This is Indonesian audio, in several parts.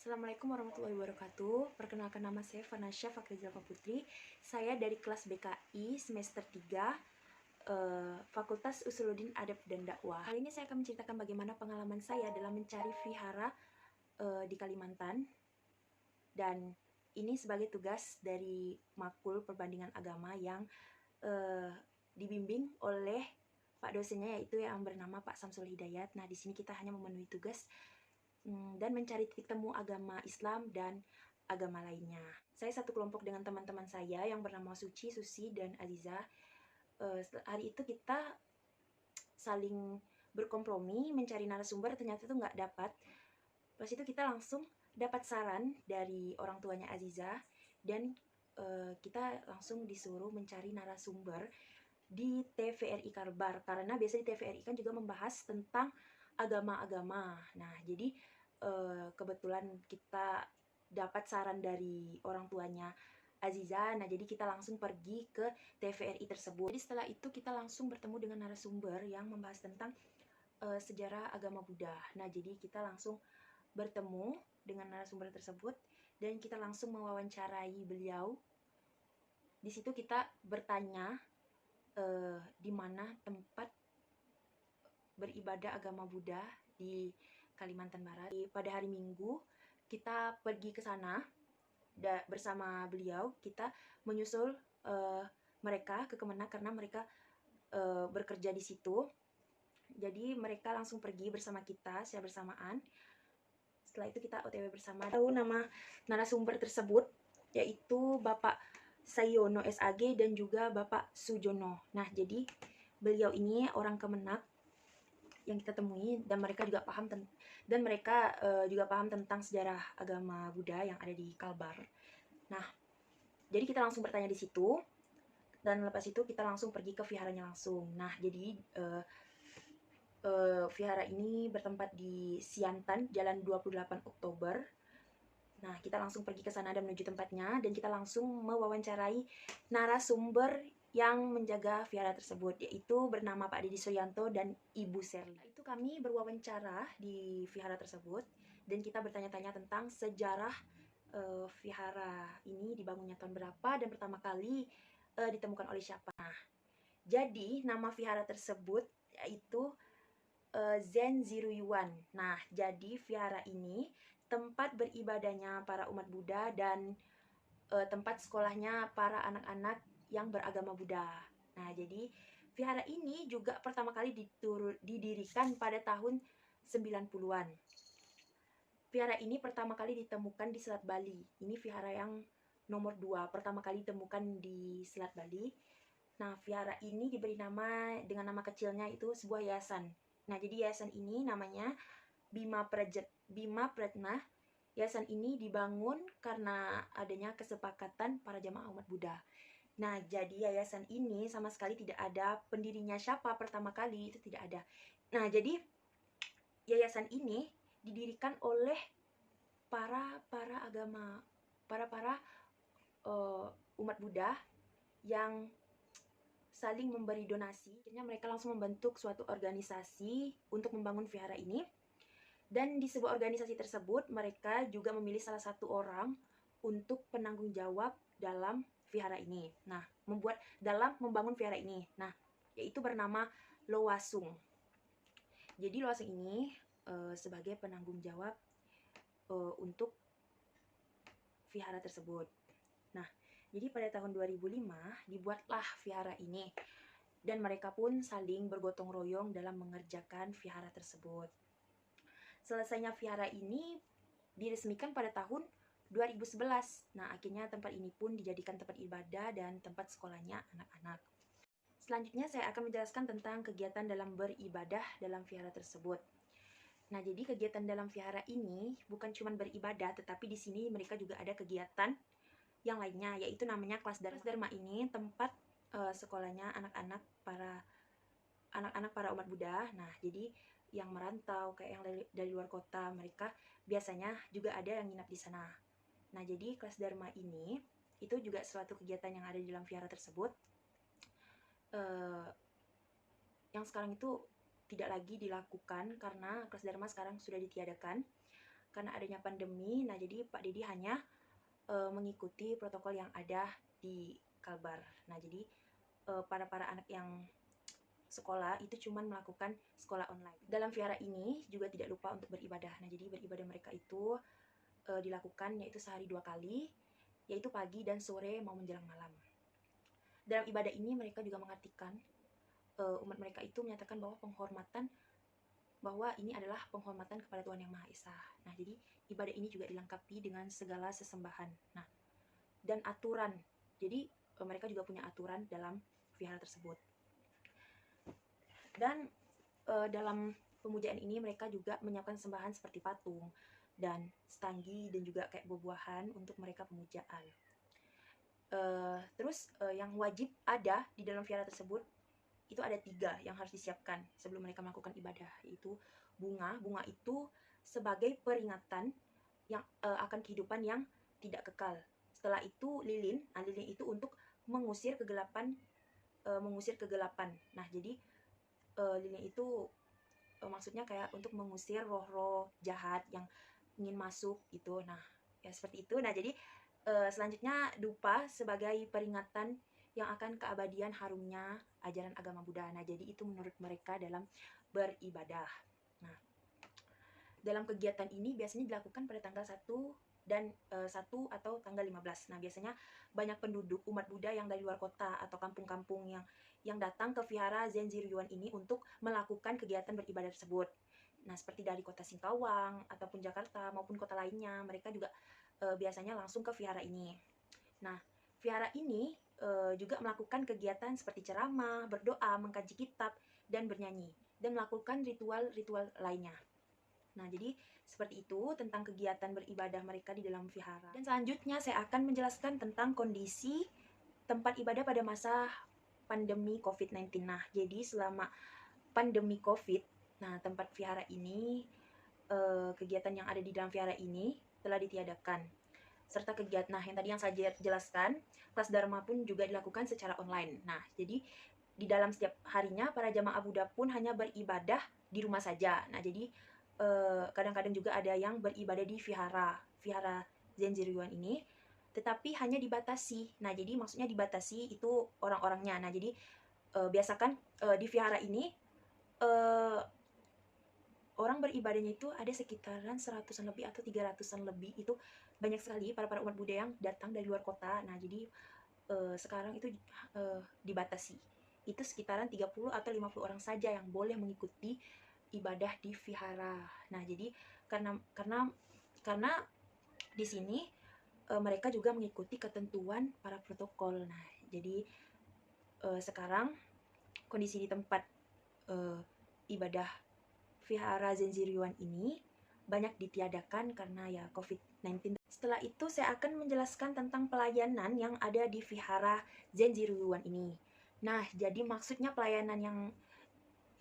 Assalamualaikum warahmatullahi wabarakatuh. Perkenalkan, nama saya Vanasya Fakrizalfa Putri. Saya dari kelas BKI semester 3, Fakultas Usuluddin Adab dan Dakwah. Kali ini saya akan menceritakan bagaimana pengalaman saya dalam mencari vihara di Kalimantan. Dan ini sebagai tugas dari Makul Perbandingan Agama yang dibimbing oleh Pak dosennya, yaitu yang bernama Pak Samsul Hidayat. Nah, di sini kita hanya memenuhi tugas dan mencari titik temu agama Islam dan agama lainnya. Saya satu kelompok dengan teman-teman saya yang bernama Suci, Susi, dan Aziza. Hari itu kita saling berkompromi mencari narasumber, ternyata itu nggak dapat. Pas itu kita langsung dapat saran dari orang tuanya Aziza, dan kita langsung disuruh mencari narasumber di TVRI Kalbar, karena biasanya di TVRI kan juga membahas tentang agama-agama. Nah, jadi kebetulan kita dapat saran dari orang tuanya Aziza. Nah, jadi kita langsung pergi ke TVRI tersebut. Jadi setelah itu kita langsung bertemu dengan narasumber yang membahas tentang sejarah agama Buddha. Nah, jadi kita langsung bertemu dengan narasumber tersebut dan kita langsung mewawancarai beliau. Di situ kita bertanya di mana tempat beribadah agama Buddha di Kalimantan Barat. Pada hari Minggu kita pergi ke sana bersama beliau. Kita menyusul mereka ke Kemenak karena mereka bekerja di situ. Jadi mereka langsung pergi bersama kita secara bersamaan. Setelah itu kita OTW bersama. Tahu nama narasumber tersebut, yaitu Bapak Sayono SAG dan juga Bapak Sujono. Nah, jadi beliau ini orang Kemenak yang kita temui, dan mereka juga paham tentang sejarah agama Buddha yang ada di Kalbar. Nah, jadi kita langsung bertanya di situ, dan lepas itu kita langsung pergi ke viharanya langsung. Nah, jadi vihara ini bertempat di Siantan, Jalan 28 Oktober. Nah, kita langsung pergi ke sana dan menuju tempatnya, dan kita langsung mewawancarai narasumber yang menjaga vihara tersebut, yaitu bernama Pak Didi Suryanto dan Ibu Serli. Itu kami berwawancara di vihara tersebut, dan kita bertanya-tanya tentang sejarah vihara ini dibangunnya tahun berapa dan pertama kali ditemukan oleh siapa. Nah, jadi nama vihara tersebut yaitu Zen Ziruyuan. Nah, jadi vihara ini tempat beribadahnya para umat Buddha dan tempat sekolahnya para anak-anak yang beragama Buddha. Nah, jadi vihara ini juga pertama kali didirikan pada tahun 90-an. Vihara ini pertama kali ditemukan di Selat Bali. Ini vihara yang nomor 2, pertama kali ditemukan di Selat Bali. Nah, vihara ini diberi nama dengan nama kecilnya itu sebuah yayasan. Nah, jadi yayasan ini namanya Bima Pratna. Yayasan ini dibangun karena adanya kesepakatan para jamaah umat Buddha. Nah, jadi yayasan ini sama sekali tidak ada pendirinya siapa pertama kali, itu tidak ada. Nah, jadi yayasan ini didirikan oleh para umat Buddha yang saling memberi donasi. Akhirnya mereka langsung membentuk suatu organisasi untuk membangun vihara ini. Dan di sebuah organisasi tersebut, mereka juga memilih salah satu orang untuk penanggung jawab dalam vihara ini. Nah, membangun vihara ini. Nah, yaitu bernama Lowasung. Jadi Lowasung ini sebagai penanggung jawab untuk vihara tersebut. Nah, jadi pada tahun 2005 dibuatlah vihara ini. Dan mereka pun saling bergotong royong dalam mengerjakan vihara tersebut. Selesainya vihara ini diresmikan pada tahun 2011. Nah, akhirnya tempat ini pun dijadikan tempat ibadah dan tempat sekolahnya anak-anak. Selanjutnya saya akan menjelaskan tentang kegiatan dalam beribadah dalam vihara tersebut. Nah, jadi kegiatan dalam vihara ini bukan cuma beribadah, tetapi di sini mereka juga ada kegiatan yang lainnya, yaitu namanya kelas Dharma. Ini tempat sekolahnya anak-anak para umat Buddha. Nah, jadi yang merantau, kayak yang dari luar kota, mereka biasanya juga ada yang nginap di sana. Nah, jadi kelas Dharma ini itu juga suatu kegiatan yang ada di dalam vihara tersebut, yang sekarang itu tidak lagi dilakukan karena kelas Dharma sekarang sudah ditiadakan. karena adanya pandemi. Nah, jadi Pak Dedi hanya mengikuti protokol yang ada di Kalbar. Nah, jadi para anak yang sekolah itu cuma melakukan sekolah online. Dalam vihara ini juga tidak lupa untuk beribadah. Nah, jadi beribadah mereka itu dilakukan yaitu sehari 2 kali, yaitu pagi dan sore mau menjelang malam. Dalam ibadah ini mereka juga mengartikan umat mereka itu menyatakan bahwa ini adalah penghormatan kepada Tuhan Yang Maha Esa. Nah, jadi ibadah ini juga dilengkapi dengan segala sesembahan. Nah, dan aturan. Jadi mereka juga punya aturan dalam vihara tersebut. Dan dalam pemujaan ini mereka juga menyiapkan sembahan seperti patung dan stanggi dan juga kayak buah-buahan untuk mereka pemujaan. Terus yang wajib ada di dalam vihara tersebut itu ada 3 yang harus disiapkan sebelum mereka melakukan ibadah, yaitu bunga. Bunga itu sebagai peringatan yang akan kehidupan yang tidak kekal. Setelah itu lilin. Nah, lilin itu untuk mengusir kegelapan. Nah, jadi lilin itu maksudnya kayak untuk mengusir roh-roh jahat yang ingin masuk gitu. Nah, ya seperti itu. Nah, jadi selanjutnya dupa sebagai peringatan yang akan keabadian harumnya ajaran agama Buddha. Nah, jadi itu menurut mereka dalam beribadah. Nah, dalam kegiatan ini biasanya dilakukan pada tanggal 1 dan 1 atau tanggal 15. Nah, biasanya banyak penduduk umat Buddha yang dari luar kota atau kampung-kampung yang datang ke vihara Zenji-ryuan ini untuk melakukan kegiatan beribadah tersebut. Nah, seperti dari kota Singkawang ataupun Jakarta maupun kota lainnya, mereka juga biasanya langsung ke vihara ini. Nah, vihara ini juga melakukan kegiatan seperti ceramah, berdoa, mengkaji kitab, dan bernyanyi, dan melakukan ritual-ritual lainnya. Nah, jadi seperti itu tentang kegiatan beribadah mereka di dalam vihara. Dan selanjutnya saya akan menjelaskan tentang kondisi tempat ibadah pada masa pandemi COVID-19. Nah, jadi selama pandemi COVID, nah tempat vihara ini, kegiatan yang ada di dalam vihara ini telah ditiadakan. Serta kegiatan, nah yang tadi yang saya jelaskan, kelas Dharma pun juga dilakukan secara online. Nah, jadi di dalam setiap harinya para jamaah Buddha pun hanya beribadah di rumah saja. Nah, jadi kadang-kadang juga ada yang beribadah di vihara Zenji-ryuan ini, tetapi hanya dibatasi. Nah, jadi maksudnya dibatasi itu orang-orangnya. Nah, jadi biasakan di vihara ini orang beribadahnya itu ada sekitaran 100-an lebih atau 300-an lebih. Itu banyak sekali para umat Buddha yang datang dari luar kota. Nah, jadi sekarang itu dibatasi. Itu sekitaran 30 atau 50 orang saja yang boleh mengikuti ibadah di vihara. Nah, jadi karena di sini mereka juga mengikuti ketentuan para protokol. Nah, jadi sekarang kondisi di tempat ibadah vihara Zenji-ryuan ini banyak ditiadakan karena ya COVID-19. Setelah itu saya akan menjelaskan tentang pelayanan yang ada di vihara Zenji-ryuan ini. Nah, jadi maksudnya pelayanan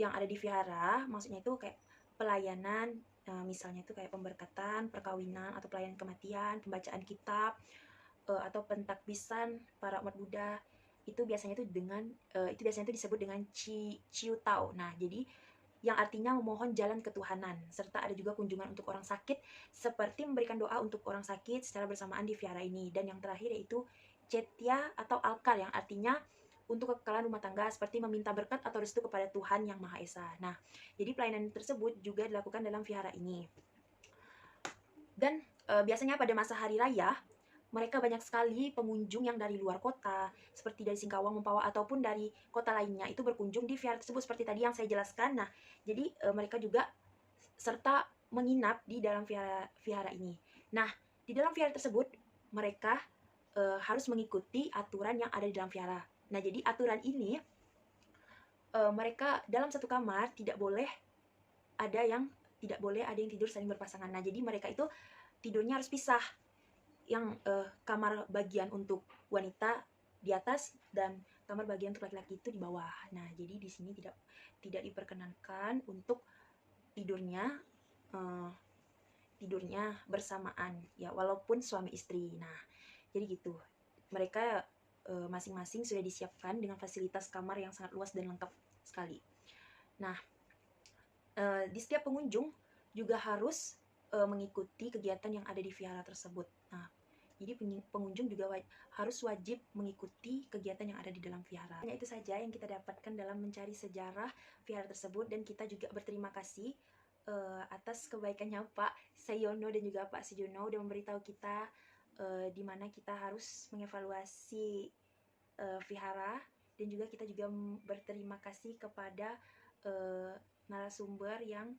yang ada di vihara, maksudnya itu kayak pelayanan, misalnya itu kayak pemberkatan, perkawinan, atau pelayanan kematian, pembacaan kitab, atau pentakbisan para umat Buddha. Itu biasanya itu disebut dengan Chiu Tao. Nah, jadi yang artinya memohon jalan ketuhanan, serta ada juga kunjungan untuk orang sakit, seperti memberikan doa untuk orang sakit secara bersamaan di vihara ini. Dan yang terakhir yaitu Cetya atau Alkar, yang artinya untuk kekekalan rumah tangga, seperti meminta berkat atau restu kepada Tuhan Yang Maha Esa. Nah, jadi pelayanan tersebut juga dilakukan dalam vihara ini. Dan biasanya pada masa hari raya, mereka banyak sekali pengunjung yang dari luar kota, seperti dari Singkawang, Mempawah, ataupun dari kota lainnya, itu berkunjung di vihara tersebut seperti tadi yang saya jelaskan. Nah, jadi mereka juga serta menginap di dalam vihara ini. Nah, di dalam vihara tersebut, mereka harus mengikuti aturan yang ada di dalam vihara. Nah, jadi aturan ini, mereka dalam satu kamar tidak boleh ada yang tidur saling berpasangan. Nah, jadi mereka itu tidurnya harus pisah. Yang kamar bagian untuk wanita di atas dan kamar bagian untuk laki-laki itu di bawah. Nah, jadi di sini tidak diperkenankan untuk tidurnya bersamaan ya, walaupun suami istri. Nah, jadi gitu. Mereka masing-masing sudah disiapkan dengan fasilitas kamar yang sangat luas dan lengkap sekali. Nah, di setiap pengunjung juga harus mengikuti kegiatan yang ada di vihara tersebut. Nah, jadi pengunjung juga harus wajib mengikuti kegiatan yang ada di dalam vihara. Hanya itu saja yang kita dapatkan dalam mencari sejarah vihara tersebut, dan kita juga berterima kasih atas kebaikannya Pak Sayono dan juga Pak Sujono udah memberitahu kita di mana kita harus mengevaluasi vihara, dan juga kita juga berterima kasih kepada narasumber yang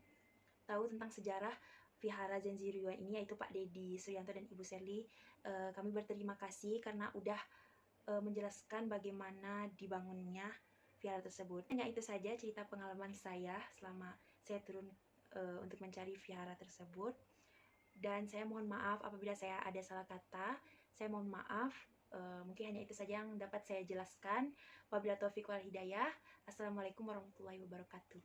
tahu tentang sejarah Vihara Zanziryuan ini, yaitu Pak Dedi Suryanto dan Ibu Sherly. Kami berterima kasih karena udah menjelaskan bagaimana dibangunnya vihara tersebut. Hanya itu saja cerita pengalaman saya selama saya turun untuk mencari vihara tersebut. Dan saya mohon maaf apabila saya ada salah kata. Saya mohon maaf. Mungkin hanya itu saja yang dapat saya jelaskan. Wabillahi taufiq wal hidayah. Assalamualaikum warahmatullahi wabarakatuh.